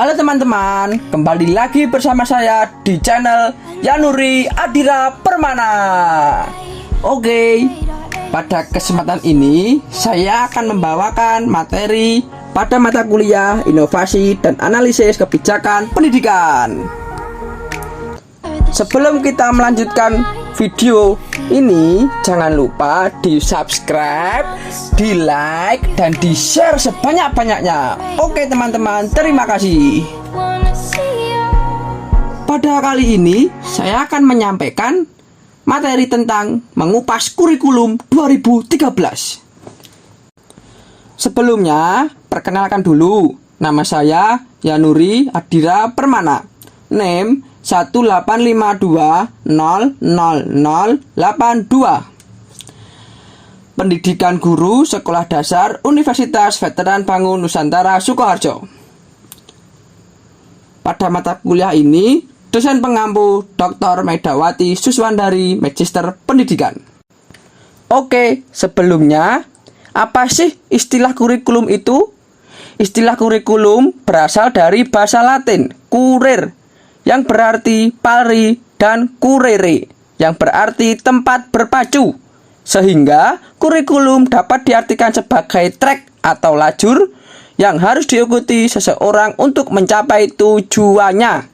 Halo teman-teman, kembali lagi bersama saya di channel Yanuri Adira Permana. Oke, pada kesempatan ini saya akan membawakan materi pada mata kuliah Inovasi dan Analisis Kebijakan Pendidikan. Sebelum kita melanjutkan video ini, jangan lupa di subscribe, di like, dan di share sebanyak-banyaknya. Oke teman-teman, terima kasih. Pada kali ini saya akan menyampaikan materi tentang mengupas kurikulum 2013. Sebelumnya, perkenalkan dulu, nama saya Yanuri Adira Permana, NIM 185200082. Pendidikan Guru Sekolah Dasar Universitas Veteran Bangun Nusantara Sukoharjo. Pada mata kuliah ini, dosen pengampu Dr. Medawati Suswandari, Magister Pendidikan. Oke, sebelumnya, apa sih istilah kurikulum itu? Istilah kurikulum berasal dari bahasa Latin, kurir, yang berarti pari, dan curere, yang berarti tempat berpacu. Sehingga kurikulum dapat diartikan sebagai trek atau lajur yang harus diikuti seseorang untuk mencapai tujuannya.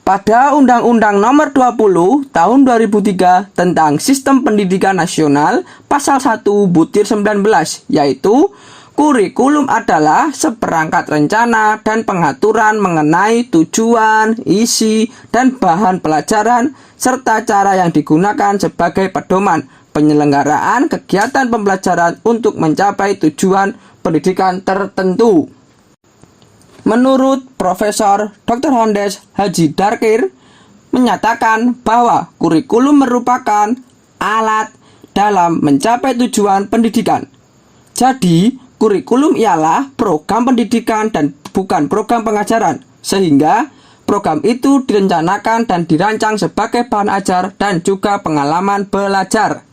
Pada Undang-Undang Nomor 20 Tahun 2003 tentang Sistem Pendidikan Nasional, Pasal 1 Butir 19, yaitu kurikulum adalah seperangkat rencana dan pengaturan mengenai tujuan, isi, dan bahan pelajaran, serta cara yang digunakan sebagai pedoman penyelenggaraan kegiatan pembelajaran untuk mencapai tujuan pendidikan tertentu. Menurut Profesor Dr. Hondes Haji Darkir, menyatakan bahwa kurikulum merupakan alat dalam mencapai tujuan pendidikan. Jadi, kurikulum ialah program pendidikan dan bukan program pengajaran, sehingga program itu direncanakan dan dirancang sebagai bahan ajar dan juga pengalaman belajar.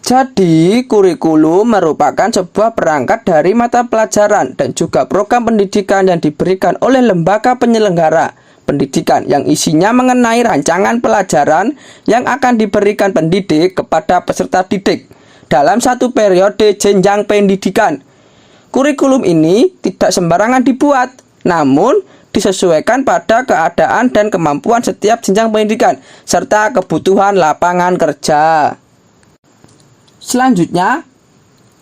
Jadi, kurikulum merupakan sebuah perangkat dari mata pelajaran dan juga program pendidikan yang diberikan oleh lembaga penyelenggara pendidikan yang isinya mengenai rancangan pelajaran yang akan diberikan pendidik kepada peserta didik dalam satu periode jenjang pendidikan. Kurikulum ini tidak sembarangan dibuat, namun disesuaikan pada keadaan dan kemampuan setiap jenjang pendidikan, serta kebutuhan lapangan kerja. Selanjutnya,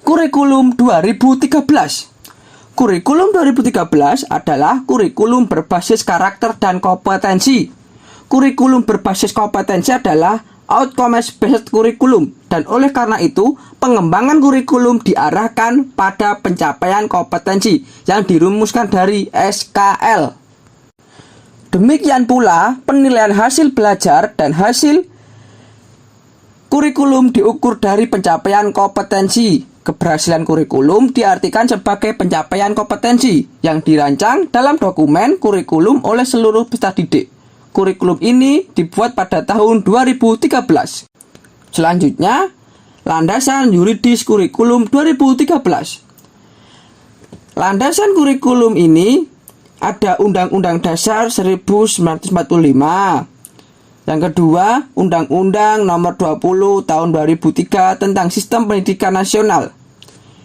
kurikulum 2013. Kurikulum 2013 adalah kurikulum berbasis karakter dan kompetensi. Kurikulum berbasis kompetensi adalah outcomes-based kurikulum, dan oleh karena itu pengembangan kurikulum diarahkan pada pencapaian kompetensi yang dirumuskan dari SKL. Demikian pula penilaian hasil belajar dan hasil kurikulum diukur dari pencapaian kompetensi. Keberhasilan kurikulum diartikan sebagai pencapaian kompetensi yang dirancang dalam dokumen kurikulum oleh seluruh peserta didik. Kurikulum ini dibuat pada tahun 2013. Selanjutnya, landasan yuridis kurikulum 2013. Landasan kurikulum ini ada Undang-Undang Dasar 1945. Yang kedua, Undang-Undang Nomor 20 Tahun 2003 tentang Sistem Pendidikan Nasional.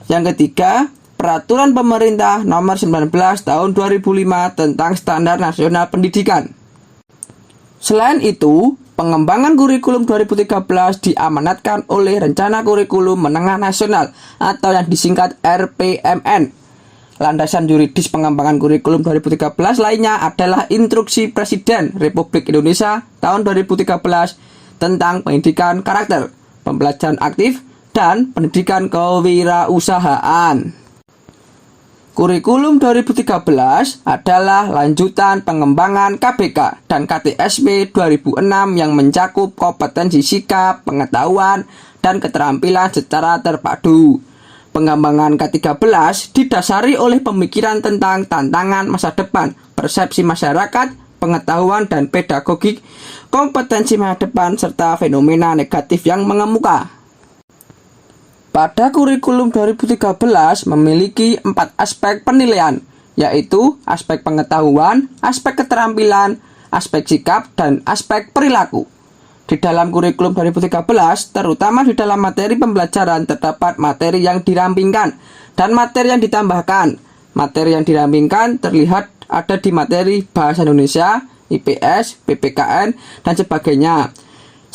Yang ketiga, Peraturan Pemerintah Nomor 19 Tahun 2005 tentang Standar Nasional Pendidikan. Selain itu, pengembangan kurikulum 2013 diamanatkan oleh Rencana Kurikulum Menengah Nasional atau yang disingkat RPMN. Landasan yuridis pengembangan kurikulum 2013 lainnya adalah Instruksi Presiden Republik Indonesia tahun 2013 tentang pendidikan karakter, pembelajaran aktif, dan pendidikan kewirausahaan. Kurikulum 2013 adalah lanjutan pengembangan KBK dan KTSP 2006 yang mencakup kompetensi sikap, pengetahuan, dan keterampilan secara terpadu. Pengembangan K13 didasari oleh pemikiran tentang tantangan masa depan, persepsi masyarakat, pengetahuan dan pedagogik, kompetensi masa depan, serta fenomena negatif yang mengemuka. Pada kurikulum 2013 memiliki 4 aspek penilaian, yaitu aspek pengetahuan, aspek keterampilan, aspek sikap, dan aspek perilaku. Di dalam kurikulum 2013, terutama di dalam materi pembelajaran terdapat materi yang dirampingkan dan materi yang ditambahkan. Materi yang dirampingkan terlihat ada di materi Bahasa Indonesia, IPS, PPKN, dan sebagainya.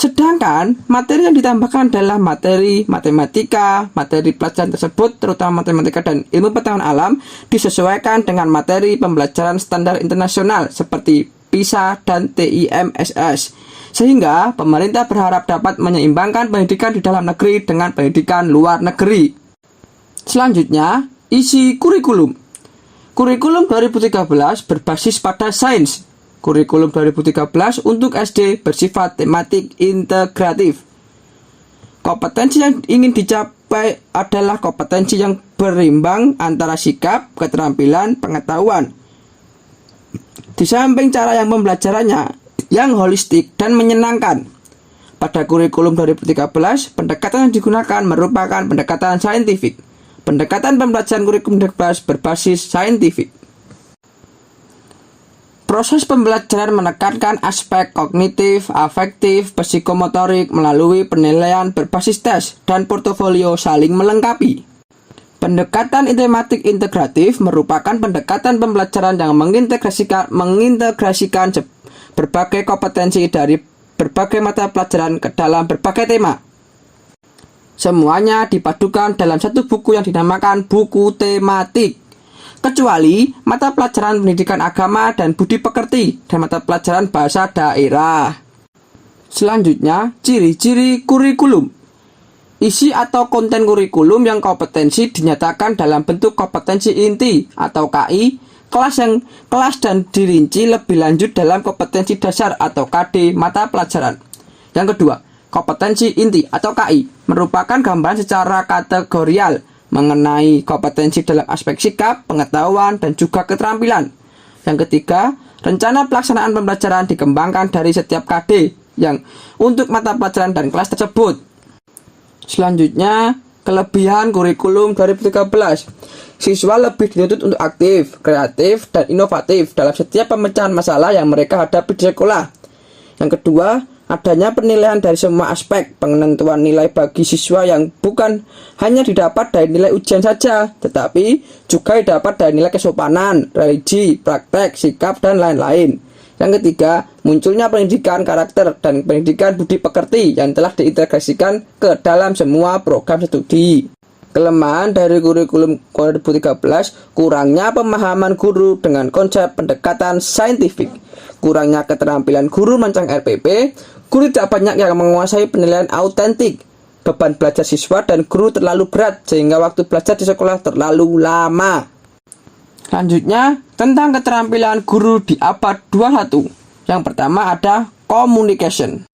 Sedangkan materi yang ditambahkan adalah materi matematika. Materi pelajaran tersebut, terutama matematika dan ilmu pengetahuan alam, disesuaikan dengan materi pembelajaran standar internasional seperti PISA dan TIMSS. Sehingga pemerintah berharap dapat menyeimbangkan pendidikan di dalam negeri dengan pendidikan luar negeri. Selanjutnya, isi kurikulum. Kurikulum 2013 berbasis pada sains. Kurikulum 2013 untuk SD bersifat tematik integratif. Kompetensi yang ingin dicapai adalah kompetensi yang berimbang antara sikap, keterampilan, pengetahuan. Di samping cara yang pembelajarannya yang holistik dan menyenangkan. Pada kurikulum 2013, pendekatan yang digunakan merupakan pendekatan saintifik. Pendekatan pembelajaran kurikulum 2013 berbasis saintifik. Proses pembelajaran menekankan aspek kognitif, afektif, psikomotorik melalui penilaian berbasis tes dan portofolio saling melengkapi. Pendekatan tematik integratif merupakan pendekatan pembelajaran yang mengintegrasikan berbagai kompetensi dari berbagai mata pelajaran ke dalam berbagai tema. Semuanya dipadukan dalam satu buku yang dinamakan buku tematik. Kecuali mata pelajaran pendidikan agama dan budi pekerti dan mata pelajaran bahasa daerah. Selanjutnya, ciri-ciri kurikulum. Isi atau konten kurikulum yang kompetensi dinyatakan dalam bentuk kompetensi inti atau KI, kelas dan dirinci lebih lanjut dalam kompetensi dasar atau KD mata pelajaran. Yang kedua, kompetensi inti atau KI merupakan gambaran secara kategorial mengenai kompetensi dalam aspek sikap, pengetahuan, dan juga keterampilan. Yang ketiga, rencana pelaksanaan pembelajaran dikembangkan dari setiap KD yang untuk mata pelajaran dan kelas tersebut. Selanjutnya, kelebihan kurikulum 2013. Siswa lebih dituntut untuk aktif, kreatif, dan inovatif dalam setiap pemecahan masalah yang mereka hadapi di sekolah. Yang kedua, adanya penilaian dari semua aspek, penentuan nilai bagi siswa yang bukan hanya didapat dari nilai ujian saja, tetapi juga didapat dari nilai kesopanan, religi, praktek, sikap, dan lain-lain. Yang ketiga, munculnya pendidikan karakter dan pendidikan budi pekerti yang telah diintegrasikan ke dalam semua program studi. Kelemahan dari kurikulum 2013, kurangnya pemahaman guru dengan konsep pendekatan saintifik, kurangnya keterampilan guru merancang RPP, guru tidak banyak yang menguasai penilaian autentik, beban belajar siswa dan guru terlalu berat sehingga waktu belajar di sekolah terlalu lama. Selanjutnya, tentang keterampilan guru di abad 21. Yang pertama ada communication.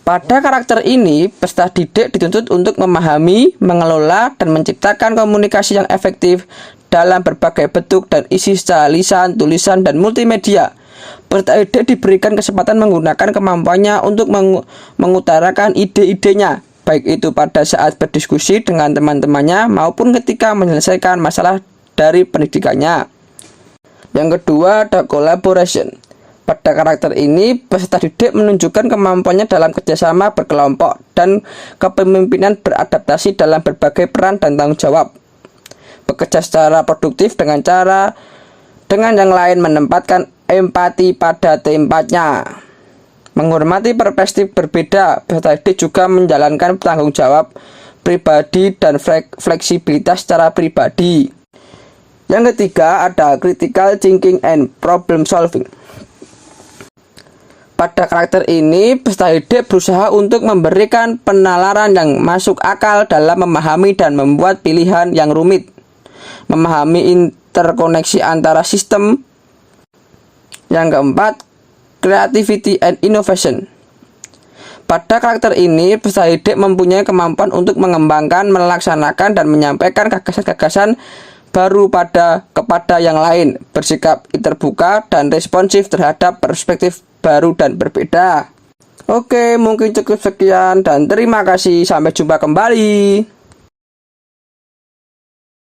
Pada karakter ini, peserta didik dituntut untuk memahami, mengelola, dan menciptakan komunikasi yang efektif dalam berbagai bentuk dan isi secara lisan, tulisan, dan multimedia. Peserta didik diberikan kesempatan menggunakan kemampuannya untuk mengutarakan ide-idenya, baik itu pada saat berdiskusi dengan teman-temannya maupun ketika menyelesaikan masalah dari pendidikannya. Yang kedua ada collaboration. Pada karakter ini, peserta didik menunjukkan kemampuannya dalam kerjasama berkelompok dan kepemimpinan beradaptasi dalam berbagai peran dan tanggung jawab. Bekerja secara produktif dengan yang lain menempatkan empati pada tempatnya. Menghormati perspektif berbeda, peserta didik juga menjalankan tanggung jawab pribadi dan fleksibilitas secara pribadi. Yang ketiga ada critical thinking and problem solving. Pada karakter ini, peserta didik berusaha untuk memberikan penalaran yang masuk akal dalam memahami dan membuat pilihan yang rumit, memahami interkoneksi antara sistem. Yang keempat, creativity and innovation. Pada karakter ini, peserta didik mempunyai kemampuan untuk mengembangkan, melaksanakan, dan menyampaikan gagasan-gagasan baru kepada yang lain, bersikap terbuka dan responsif terhadap perspektif baru dan berbeda. Oke, mungkin cukup sekian dan terima kasih. Sampai jumpa kembali.